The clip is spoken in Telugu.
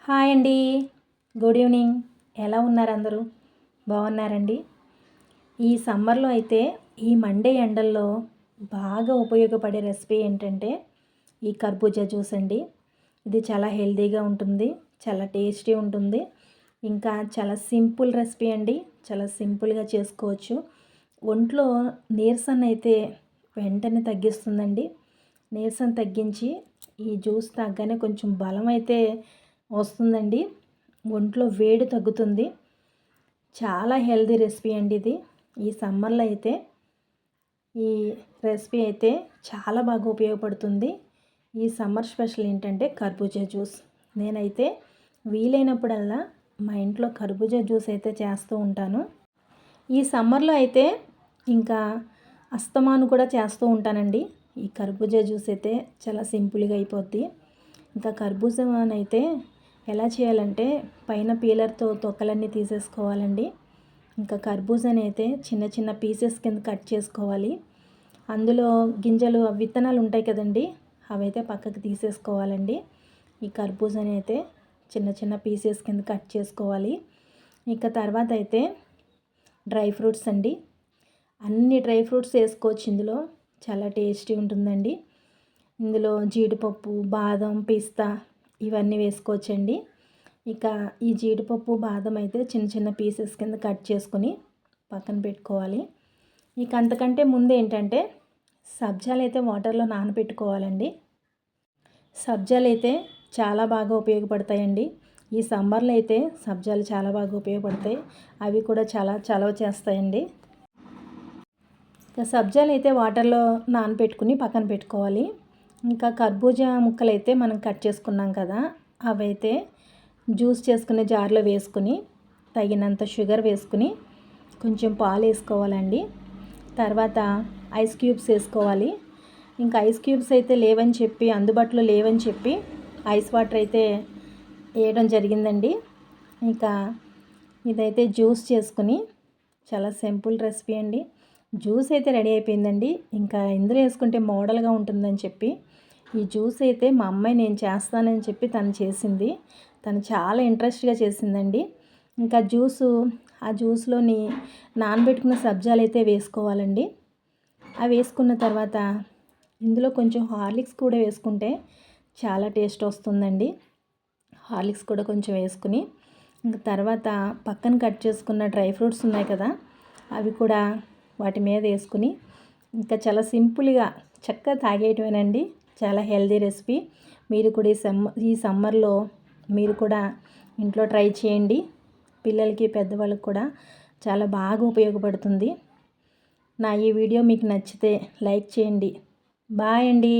హాయ్ అండి. Good evening. ఎలా ఉన్నారు అందరూ? బాగున్నారండి? ఈ సమ్మర్లో అయితే ఈ మండే ఎండల్లో బాగా ఉపయోగపడే రెసిపీ ఏంటంటే ఈ కర్బూజా జ్యూస్ అండి. ఇది చాలా హెల్తీగా ఉంటుంది, చాలా టేస్టీ ఉంటుంది, ఇంకా చాలా సింపుల్ రెసిపీ అండి. చాలా సింపుల్గా చేసుకోవచ్చు. ఒంట్లో నీరసాన్ని అయితే వెంటనే తగ్గిస్తుందండి. నీరసం తగ్గించి ఈ జ్యూస్ తాగ్గానే కొంచెం బలం అయితే వస్తుందండి. ఒంట్లో వేడి తగ్గుతుంది. చాలా హెల్తీ రెసిపీ అండి ఇది. ఈ సమ్మర్లో అయితే ఈ రెసిపీ అయితే చాలా బాగా ఉపయోగపడుతుంది. ఈ సమ్మర్ స్పెషల్ ఏంటంటే కర్బూజా జ్యూస్. నేనైతే వీలైనప్పుడల్లా మా ఇంట్లో కర్బూజా జ్యూస్ అయితే చేస్తూ ఉంటాను. ఈ సమ్మర్లో అయితే ఇంకా అస్తమాను కూడా చేస్తూ ఉంటానండి. ఈ కర్బూజా జ్యూస్ అయితే చాలా సింపుల్గా అయిపోద్ది. ఇంకా కర్బూజానైతే ఎలా చేయాలంటే పైన పీలర్తో తొక్కలన్నీ తీసేసుకోవాలండి. ఇంకా కర్బూజాని అయితే చిన్న చిన్న పీసెస్ కింద కట్ చేసుకోవాలి. అందులో గింజలు విత్తనాలు ఉంటాయి కదండి, అవైతే పక్కకు తీసేసుకోవాలండి. ఈ కర్బూజాని అయితే చిన్న చిన్న పీసెస్ కింద కట్ చేసుకోవాలి. ఇక తర్వాత అయితే డ్రై ఫ్రూట్స్ అండి. అన్ని డ్రై ఫ్రూట్స్ వేసుకోవచ్చు ఇందులో. చాలా టేస్టీ ఉంటుందండి. ఇందులో జీడిపప్పు, బాదం, పిస్తా ఇవన్నీ వేసుకోవచ్చండి. ఇక ఈ జీడిపప్పు, బాదం అయితే చిన్న చిన్న పీసెస్ కింద కట్ చేసుకొని పక్కన పెట్టుకోవాలి. ఇక అంతకంటే ముందు ఏంటంటే సబ్జాలు అయితే వాటర్లో నానబెట్టుకోవాలండి. సబ్జాలు అయితే చాలా బాగా ఉపయోగపడతాయండి. ఈ సమ్మర్లో అయితే సబ్జాలు చాలా బాగా ఉపయోగపడతాయి. అవి కూడా చాలా చలవ చేస్తాయండి. ఇక సబ్జాలు అయితే వాటర్లో నానబెట్టుకుని పక్కన పెట్టుకోవాలి. ఇంకా కర్బూజా ముక్కలు అయితే మనం కట్ చేసుకున్నాం కదా, అవైతే జ్యూస్ చేసుకునే జార్లో వేసుకుని తగినంత షుగర్ వేసుకుని కొంచెం పాలు వేసుకోవాలండి. తర్వాత ఐస్ క్యూబ్స్ వేసుకోవాలి. ఇంకా ఐస్ క్యూబ్స్ అయితే లేవని చెప్పి, అందుబాటులో లేవని చెప్పి ఐస్ వాటర్ అయితే వేయడం జరిగిందండి. ఇంకా ఇదైతే జ్యూస్ చేసుకుని చాలా సింపుల్ రెసిపీ అండి. జ్యూస్ అయితే రెడీ అయిపోయిందండి. ఇంకా ఇందులో వేసుకుంటే మోడల్గా ఉంటుందని చెప్పి ఈ జ్యూస్ అయితే మా అమ్మాయి నేను చేస్తానని చెప్పి తను చేసింది. తను చాలా ఇంట్రెస్ట్గా చేసిందండి. ఇంకా ఆ జ్యూస్లోని నానబెట్టుకున్న సబ్జాలు అయితే వేసుకోవాలండి. అవి వేసుకున్న తర్వాత ఇందులో కొంచెం హార్లిక్స్ కూడా వేసుకుంటే చాలా టేస్ట్ వస్తుందండి. హార్లిక్స్ కూడా కొంచెం వేసుకుని ఇంకా తర్వాత పక్కన కట్ చేసుకున్న డ్రై ఫ్రూట్స్ ఉన్నాయి కదా, అవి కూడా వాటి మీద వేసుకుని ఇంకా చాలా సింపుల్గా చక్కగా తాగేయటమేనండి. చాలా హెల్తీ రెసిపీ. మీరు కూడా ఈ సమ్మర్లో మీరు కూడా ఇంట్లో ట్రై చేయండి. పిల్లలకి, పెద్దవాళ్ళకి కూడా చాలా బాగా ఉపయోగపడుతుంది. నా ఈ వీడియో మీకు నచ్చితే లైక్ చేయండి. బాయ్ అండి.